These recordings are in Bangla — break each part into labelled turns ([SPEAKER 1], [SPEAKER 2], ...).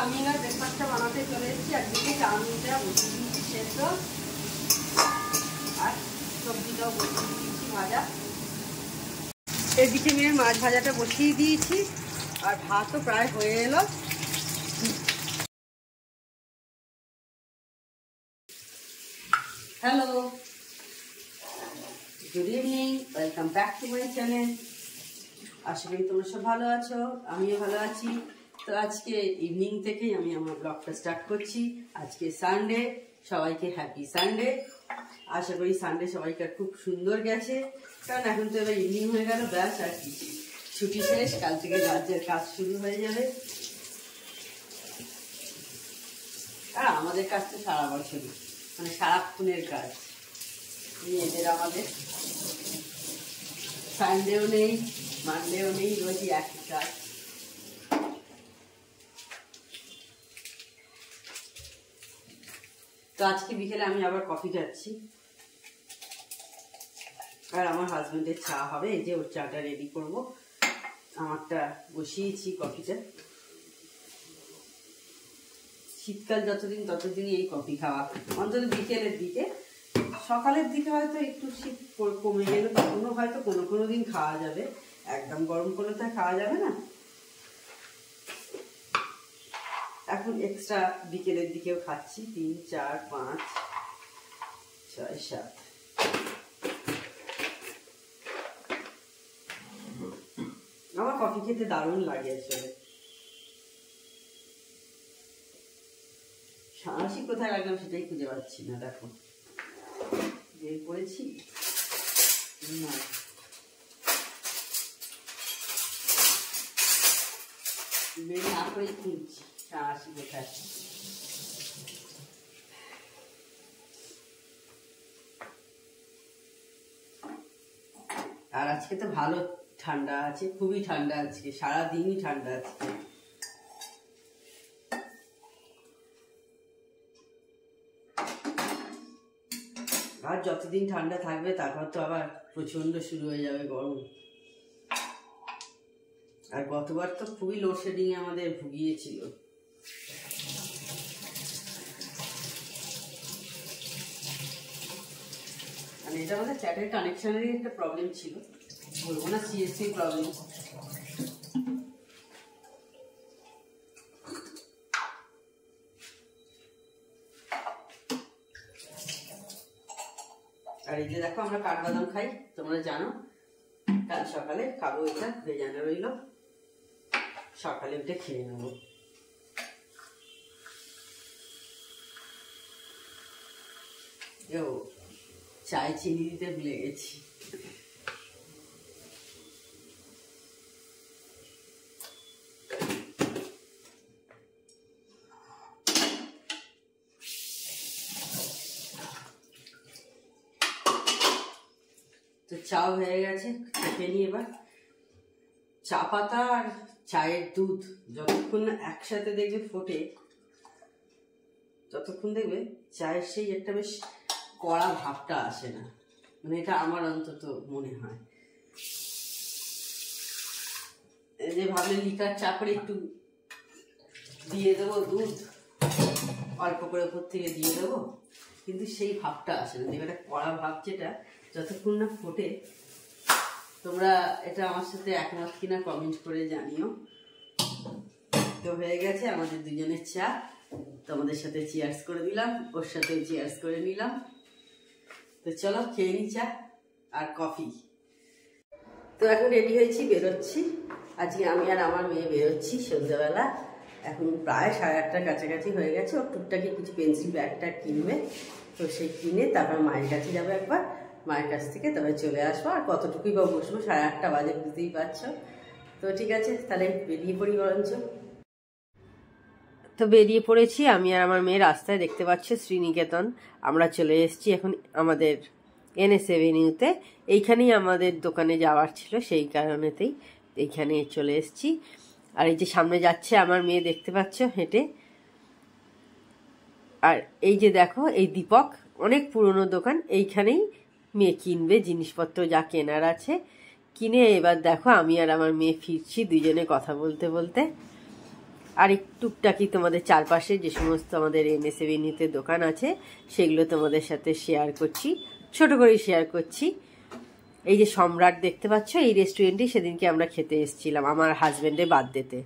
[SPEAKER 1] আমি না ব্রেকফাস্টটা বানাতে চলে এসেছি। একদিকে চাউমিনটা বসিয়ে দিয়েছি সেদ্ধ, আর সবজিটাও বসিয়ে দিয়েছি ভাজা। এদিকে মেয়ের মাছ ভাজাটা বসিয়ে দিয়েছি, আর ভাতও প্রায় হয়ে এলো। Hello, good evening, welcome back to my channel. আশা করি তোমরা সব ভালো আছো, আমিও ভালো আছি। তো আজকে ইভিনিং থেকেই আমি আমার ব্লগটা স্টার্ট করছি। আজকে সানডে, সবাইকে হ্যাপি সানডে। আশা করি সানডে সবাইকার খুব সুন্দর গেছে, কারণ এখন তো এবার ইভিনিং হয়ে গেল, ব্যাস আর কি, ছুটি শেষ, কাল থেকে রাজ্যের কাজ শুরু হয়ে যাবে। আর আমাদের কাজ তো সারা বছরই, মানে সারাক্ষণের কাজ। মেয়েদের আমাদের সানডেও নেই, মানডেও নেই, রোজই একই কাজ। তো আজকে বিকেলে আমি আবার কফি খাচ্ছি, আর আমার হাজবেন্ডের চা হবে। এই যে ওর চাটা রেডি করবো, আমারটা বসিয়েছি কফিটা। শীতকাল যতদিন ততদিনই এই কফি খাওয়া, অন্তত বিকেলের দিকে। সকালের দিকে হয়তো একটু শীত কমে গেলে তখনও হয়তো কোনো দিন খাওয়া যাবে, একদম গরম করলে তো খাওয়া যাবে না। এখন এক্সট্রা বিকেলের দিকেও খাচ্ছি, 3, 4, 5, 6, 7। আমার কফি খেতে দারুণ লাগে আসলে। সাঁড়াশি কোথায় রাখলাম সেটাই খুঁজে পাচ্ছি না। দেখো বের করেছি না, বের না করে খুঁজছি সাঁড়াশি কোথায়। আর আজকে তো ভালো ঠান্ডা আছে, খুবই ঠান্ডা আজকে, সারাদিনই ঠান্ডা আজকে। আর যতদিন ঠান্ডা থাকবে তারপর তো আবার প্রচন্ড শুরু হয়ে যাবে গরম। আর গতবার তো খুবই লোডশেডিং আমাদের ভুগিয়েছিল। মানে এটা আমাদের চ্যাটের কানেকশনেরই একটা প্রবলেম ছিল, বলবো না সিএসসি প্রবলেম। আর এই যে দেখো আমরা কাঠবাদাম খাই, তোমরা জানো। কাল সকালে খাবো, এটা ভেজানো রইল, সকালে উঠে খেয়ে নেবো। চায় চিনি দিতে ভুলে গেছি। তো চা হয়ে গেছে, খেয়ে নিই এবার। চা পাতা আর চায়ের দুধ যতক্ষণ একসাথে দেখবে ফোটে, ততক্ষণ দেখবে চায়ের সেই একটা বেশ কড়া ভাবটা আসে না। মানে এটা আমার অন্তত মনে হয়। যে ভাবলে লিকার চা করে একটু দিয়ে দেবো দুধ, অল্প করে উপর থেকে দিয়ে দেবো, কিন্তু সেই ভাবটা আসে না। দেখবে একটা কড়া ভাব, যেটা যতক্ষণ না ফোটে। তোমরা এটা আমার সাথে একমত কিনা কমেন্ট করে জানিও। তো হয়ে গেছে আমাদের দুজনের চা, তোমাদের সাথে চিয়ার্স করে দিলাম, ওর সাথে চিয়ার্স করে নিলাম। তো চলো খেয়ে নি চা আর কফি। তো এখন রেডি হয়েছি, বেরোচ্ছি। আজকে আমি আর আমার মেয়ে বেরোচ্ছি সন্ধ্যাবেলা। এখন প্রায় 8:30টার কাছাকাছি হয়ে গেছে। ও টুকটাকি কিছু পেন্সিল ব্যাগটা কিনবে, তো সেই কিনে তারপর মায়ের কাছে যাবে একবার, মায়ের কাছ থেকে তবে চলে আসবো। আর কতটুকুই বা বসবো, 8:30টা বাজে, বুঝতেই পারছো। তো ঠিক আছে, তাহলে বেরিয়ে পড়ি বরঞ্চ। তো বেরিয়ে পড়েছি আমি আর আমার মেয়ে। রাস্তায় দেখতে পাচ্ছ শ্রীনিকেতন। আমরা চলে এসেছি এখন আমাদের NS এভিনিউতে। এইখানেই আমাদের দোকানে যাওয়ার ছিল, সেই কারণেতেই এইখানে চলে এসেছি। আর এই যে সামনে যাচ্ছে আমার মেয়ে, দেখতে পাচ্ছ হেঁটে। আর এই যে দেখো, এই দীপক, অনেক পুরনো দোকান, এইখানেই মেয়ে কিনবে জিনিসপত্র যা কেনার আছে কিনে। এবার দেখো আমি আর আমার মেয়ে ফিরছি, দুজনে কথা বলতে বলতে। আর টুকটাকি তোমাদের চারপাশে যে সমস্ত আমাদের NS এভিনিউতে দোকান আছে সেগুলো তোমাদের সাথে শেয়ার করছি, ছোট করে শেয়ার করছি। এই যে সম্রাট দেখতে পাচ্ছ, এই রেস্টুরেন্টে সেদিনকে আমরা খেতে এসেছিলাম আমার হাজবেন্ডের বার্থডেতে।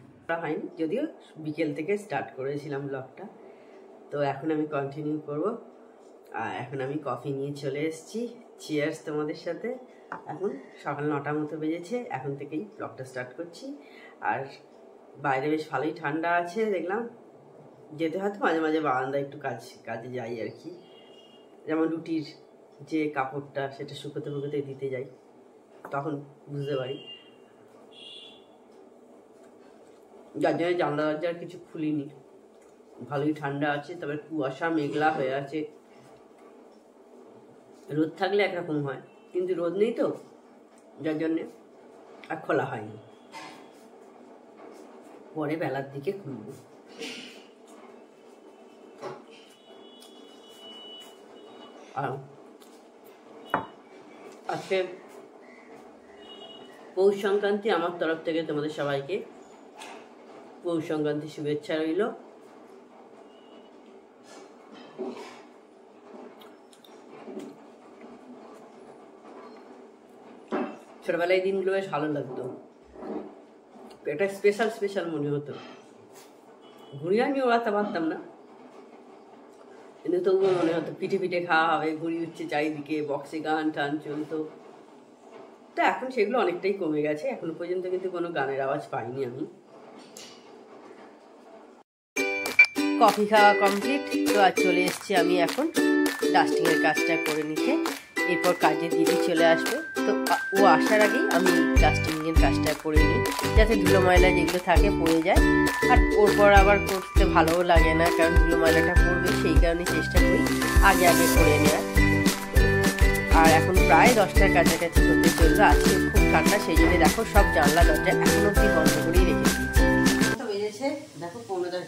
[SPEAKER 1] হয়নি, যদিও বিকেল থেকে স্টার্ট করেছিলাম ব্লগটা, তো এখন আমি কন্টিনিউ করব। আর এখন আমি কফি নিয়ে চলে এসেছি। চিয়ার্স তোমাদের সাথে। এখন সকাল 9টার মতো বেজেছে, এখন থেকেই ব্লগটা স্টার্ট করছি। আর বাইরে বেশ ভালোই ঠান্ডা আছে, দেখলাম যেতে হয়তো মাঝে মাঝে বারান্দায় একটু কাজে যাই আর কি, যেমন রুটির যে কাপড়টা সেটা শুকোতে ফুকোতে দিতে যাই, তখন বুঝতে পারি। যার জন্য জানলা দরজার কিছু খুলিনি, ভালোই ঠান্ডা আছে, তবে কুয়াশা মেঘলা হয়ে আছে। রোদ থাকলে একরকম হয়, কিন্তু রোদ নেই তো, যার জন্যে আর খোলা হয়নি, পরে বেলার দিকে খুলব। আর আজকে পৌষ সংক্রান্তি, আমার তরফ থেকে তোমাদের সবাইকে পৌষ সংক্রান্তি শুভেচ্ছা রইল। ছোটবেলায় দিনগুলো বেশ ভালো লাগতো, এটা স্পেশাল মনে হতো। ঘুড়ি আমি ওড়াতে পারতাম না, কিন্তু তবুও মনে হতো পিঠে খাওয়া হবে, ঘুড়ি উঠছে চারিদিকে, বক্সে গান টান চলতো। তো এখন সেগুলো অনেকটাই কমে গেছে, এখনো পর্যন্ত কিন্তু কোনো গানের আওয়াজ পাইনি আমি। কফি খাওয়া কমপ্লিট, তো আর চলে এসেছি আমি এখন ডাস্টিংয়ের কাজটা করে নিতে। এরপর কাজে দিদি চলে আসবে, তো ও আসার আগেই আমি ডাস্টিংয়ের কাজটা করে নিই, যাতে ধুলো ময়লা যেগুলো থাকে পড়ে যায়। আর ওর পর আবার করতে ভালোও লাগে না, কারণ ধুলো ময়লাটা পড়বে, সেই কারণে চেষ্টা করি আগে করে নেওয়ার। আর এখন প্রায় 10টার কাছাকাছি করতে চলবে। আজকে খুব ঠান্ডা, সেই জন্য দেখো সব জানলা দরজা এখন অব্দি বন্ধ করেই রেখে দিয়েছি। তো বেজেছে দেখো 15,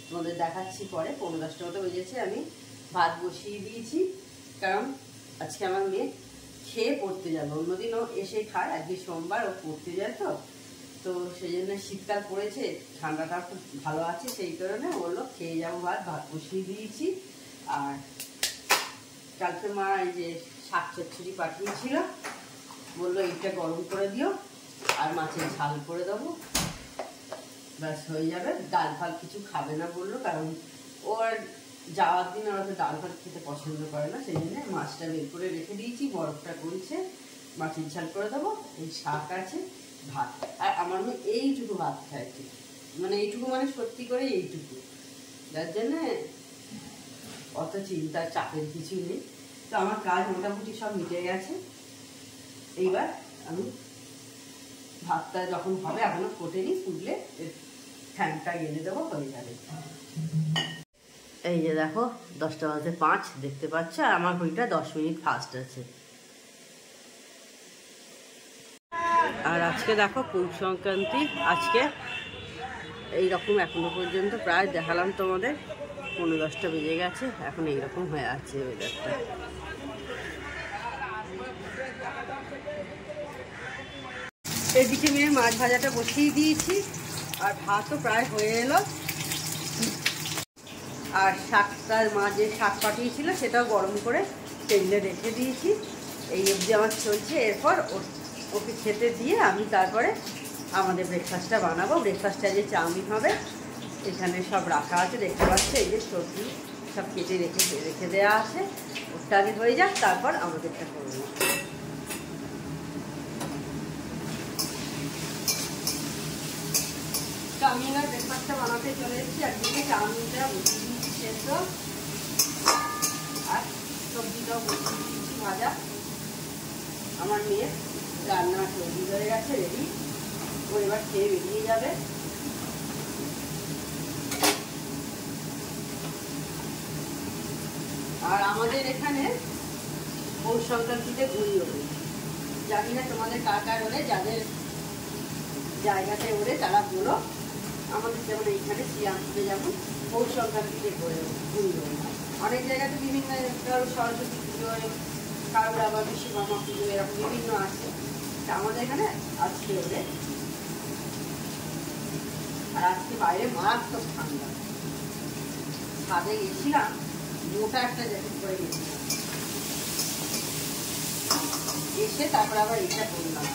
[SPEAKER 1] তোমাদের দেখাচ্ছি পরে, 15-10টা মতো বেজেছে। আমি ভাত বসিয়ে দিয়েছি, কারণ আজকে আমার মেয়ে খেয়ে পড়তে যাবে। অন্যদিনও এসে খায়, আজকে সোমবার ও পড়তে যায়, তো সেই জন্য শীতকাল পড়েছে, ঠান্ডাটা খুব ভালো আছে, সেই কারণে বললো খেয়ে যাবো, ভাত বসিয়ে দিয়েছি। আর কালকে মা এই যে শাক চচ্চড়ি পাঠিয়েছিল, বললো এইটা গরম করে দিও আর মাছের ঝাল করে দেবো, ব্যাস হয়ে যাবে। ডাল ফাল কিছু খাবে না বললো, কারণ ওর যাওয়ার দিন ওরা তো ডাল ভাত খেতে পছন্দ করে না, সেই জন্য মাছটা বের করে রেখে দিয়েছি, বরফটা করেছে, মাছের ঝাল করে দেবো, এই শাক আছে, ভাত। আর আমার মেয়ে এইটুকু ভাত খাইছে, মানে এইটুকু মানে সত্যি করে এইটুকু, যার জন্যে অত চিন্তা চাপের কিছু নেই। তো আমার কাজ মোটামুটি সব মিটে গেছে। এইবার আমি ভাতটা যখন হবে, এখনো ফোটেনি, ফুটলে ফ্যানটা এনে দেবো, হয়ে যাবে। এই যে দেখো 10:05 দেখতে পাচ্ছ, আর আমার ঘড়িটা 10 মিনিট ফাস্ট আছে। আর আজকে দেখো পৌষ সংক্রান্তি, আজকে এইরকম এখনো পর্যন্ত প্রায় দেখালাম তোমাদের, 15-10টা বেজে গেছে, এখন এইরকম হয়ে আছে ওয়েদারটা। এদিকে মেয়ে মাছ ভাজাটা বসিয়ে দিয়েছি, আর ভাতও প্রায় হয়ে এলো। আর শাকটা, মা যে শাক পাঠিয়েছিল সেটাও গরম করে তেলে রেখে দিয়েছি। এই অবধি আমার চলছে। এরপর ওকে খেতে দিয়ে আমি তারপরে আমাদের ব্রেকফাস্টটা বানাবো। ব্রেকফাস্টটা যে চাউমিন হবে, এখানে সব রাখা আছে, দেখতে পাচ্ছি এই যে সবজি সব কেটে রেখে দেওয়া আছে। ওটা আগে হয়ে যাক, তারপর আমাদেরটা করবো। চাউমিন আর ব্রেকফাস্টটা বানাতে চলে এসেছি। একদিকে চাউমিনটা বসিয়ে দিয়েছি সেদ্ধ, আর সবজিটাও বসিয়ে দিয়েছি ভাজা। আমার মেয়ে রান্না তৈরি হয়ে গেছে, রেডি। ও এবার খেয়ে বেরিয়ে যাবে। আর আমাদের এখানে পৌষ সংক্রান্তিতে ঘুড়ি ওড়ে, জানি না তোমাদের কার কার ওড়ে, যাদের জায়গাতে ওড়ে তারা বলো। আমাদের যেমন এইখানে শ্রীরামপুরে যেমন পৌষ সংক্রান্তিতে ঘুড়ি ওড়ে, অনেক জায়গাতে বিভিন্ন, সরস্বতী পুজো, কারোর আবার বিশ্বকর্মা পুজো, এরকম বিভিন্ন আছে। আমাদের এখানে আজকে ওড়ে। আর আজকে বাইরে মারাত্মক ঠান্ডা। ছাদে গেছিলাম, মোটা একটা জ্যাকেট পরে গেছিলাম, এসে তারপরে আবার এটা করলাম।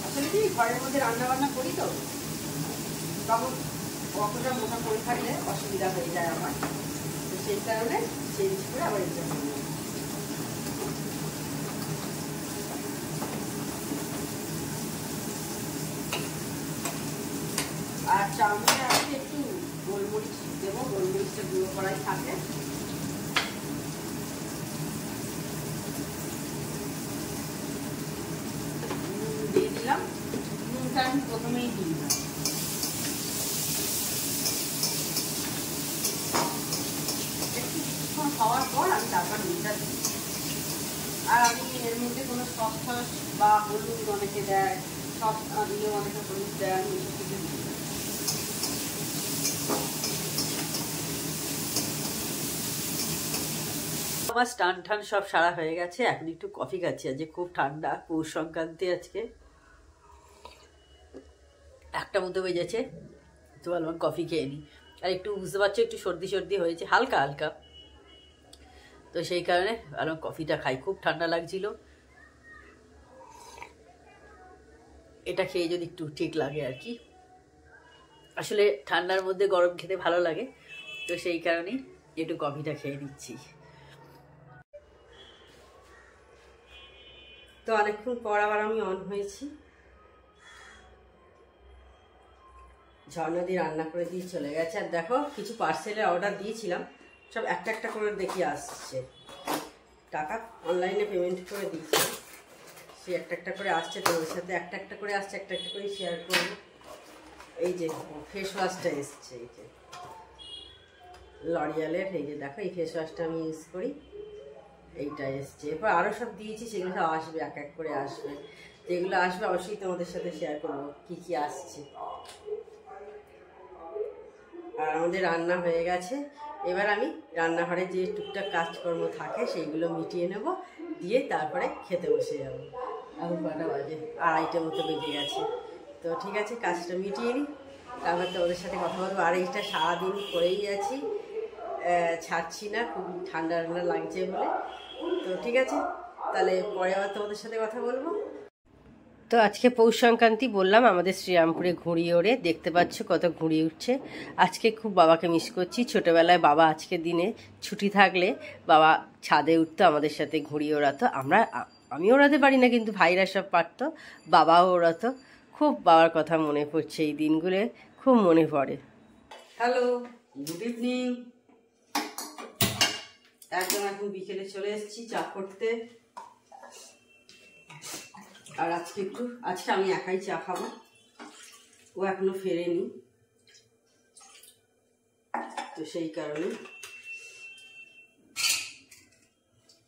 [SPEAKER 1] আসলে কি ঘরের মধ্যে রান্না বান্না করি তো, তখন অতটা মোটা করে থাকলে অসুবিধা হয়ে যায় আমার, তো সেই কারণে চেঞ্জ করে আবার এটা করলাম। আর চাউমিনে আজকে একটু গোলমরিচ দেবো, গোলমরিচটা গুঁড়ো করাই থাকে। দিয়ে দিলাম, নুনটা আমি প্রথমেই দিই না। একটু খাওয়ার পর আমি তারপর নুনটা দিই। আর আমি এর মধ্যে কোনো সস টস বা হলুদ অনেকে দেয়, সস না দিলেও অনেকে হলুদ দেয়, আমি এসব কিছু দিই না। আমার স্নান টান সব সারা হয়ে গেছে, এখন একটু কফি খাচ্ছি। আজকে খুব ঠান্ডা, পৌষ সংক্রান্তি আজকে 1টা মতো বেজেছে, তো ভাবলাম কফি খেয়ে নিই। আর একটু বুঝতে পারছো একটু সর্দি সর্দি হয়েছে হালকা হালকা, তো সেই কারণে ভাবলাম কফিটা খাই, খুব ঠান্ডা লাগছিল। এটা খেয়ে যদি একটু ঠিক লাগে আর কি, আসলে ঠান্ডার মধ্যে গরম খেতে ভালো লাগে, তো সেই কারণেই একটু কফিটা খেয়ে নিচ্ছি। তো অনেকক্ষণ পর আবার আমি অন হয়েছি, ঝর্ণাদি রান্না করে দিয়ে চলে গেছে। আর দেখো কিছু পার্সেলের অর্ডার দিয়েছিলাম, সব একটা একটা করে দেখি আসছে, টাকা অনলাইনে পেমেন্ট করে দিচ্ছি, সে একটা একটা করে আসছে, তোমাদের সাথে একটা একটা করে আসছে, একটা একটা করে শেয়ার করবো। এই যে ফেস ওয়াশটা এসছে, এই যে লরিয়ালের, এই যে দেখো এই ফেস ওয়াশটা আমি ইউজ করি, এইটা এসছে। এরপর আরও সব দিয়েছি, সেগুলো সব আসবে, এক এক করে আসবে, যেগুলো আসবে অবশ্যই তোমাদের সাথে শেয়ার করবো কী কী আসছে। আর আমাদের রান্না হয়ে গেছে, এবার আমি রান্নাঘরে যে টুকটাক কাজকর্ম থাকে সেইগুলো মিটিয়ে নেব, দিয়ে তারপরে খেতে বসে যাবো। এখন কটা বাজে, 2:30 মতো বেজে গেছে। তো ঠিক আছে, কাজটা মিটিয়ে নিই, তারপর তোমাদের সাথে কথা বলবো। আর এইটা সারাদিন করেই আছি, ছাড়ছি না, খুব ঠান্ডা ঠান্ডা লাগছে বলে। তো ঠিক আছে, তাহলে পরে আবার তোমাদের সাথে কথা বলবো। তো আজকে পৌষ সংক্রান্তি বললাম, আমাদের শ্রীরামপুরে ঘুড়ি ওড়ে, দেখতে পাচ্ছ কত ঘুড়ি উঠছে। আজকে খুব বাবাকে মিস করছি। ছোটোবেলায় বাবা আজকের দিনে ছুটি থাকলে বাবা ছাদে উঠতো, আমাদের সাথে ঘুড়ি ওড়াতো। আমি ওড়াতে পারি না, কিন্তু ভাইরা সব পারতো, বাবাও ওড়াতো। খুব বাবার কথা মনে পড়ছে, এই দিনগুলো খুব মনে পড়ে। Hello, good evening. একদম এখন বিকেলে চলে এসেছি চা করতে। আর আজকে আমি একাই চা খাবো, ও এখনো ফেরেনি, তো সেই কারণে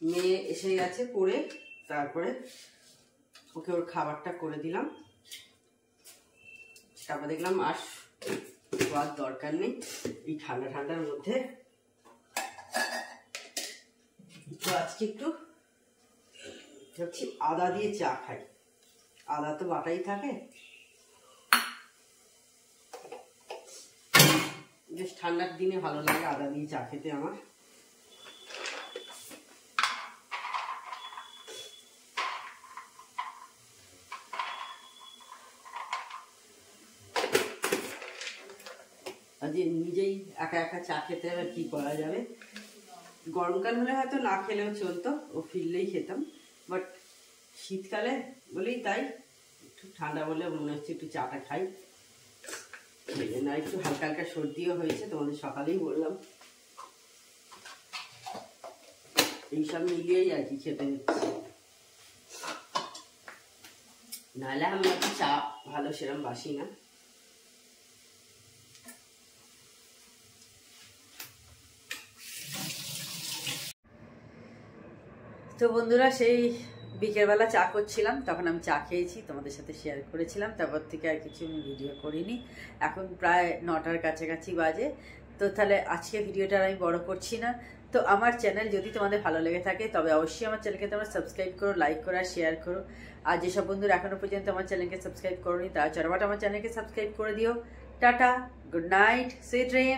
[SPEAKER 1] মেয়ে এসে গেছে পড়ে, তারপরে ওকে ওর খাবারটা করে দিলাম। তারপর দেখলাম আর খাওয়ার দরকার নেই এই ঠান্ডা ঠান্ডার মধ্যে। তো আজকে একটু ভাবছি আদা দিয়ে চা খাই, আদা তো বাটাই থাকে, বেশ ঠান্ডার দিনে ভালো লাগে আদা দিয়ে চা খেতে আমার। আজকে নিজেই একা একা চা খেতে হবে, কি করা যাবে। গরমকাল হলে হয়তো না খেলেও চলতো, ও ফিরলেই খেতাম, বাট শীতকালে বলেই তাই একটু ঠান্ডা বলে মনে হচ্ছে একটু চাটা খাই। না একটু হালকা হালকা সর্দিও হয়েছে, তোমাদের সকালেই বললাম। এইসব মিলিয়েই আর কি খেতে হচ্ছে, নাহলে আমি একটু চা ভালো সেরকম বাসি না। তো বন্ধুরা, সেই বিকেলবেলা চা করছিলাম, তখন আমি চা খেয়েছি, তোমাদের সাথে শেয়ার করেছিলাম। তারপর থেকে আর কিছু ভিডিও করিনি। এখন প্রায় 9টার কাছাকাছি বাজে। তো তাহলে আজকে ভিডিওটা আমি বড় করছি না। তো আমার চ্যানেল যদি তোমাদের ভালো লেগে থাকে, তবে অবশ্যই আমার চ্যানেলকে তোমরা সাবস্ক্রাইব করো, লাইক করো আর শেয়ার করো। আর যেসব বন্ধুরা এখনো পর্যন্ত আমার চ্যানেলকে সাবস্ক্রাইব করোনি, তারা চটপট আমার চ্যানেলকে সাবস্ক্রাইব করে দিও। Tata, good night, sweet dream.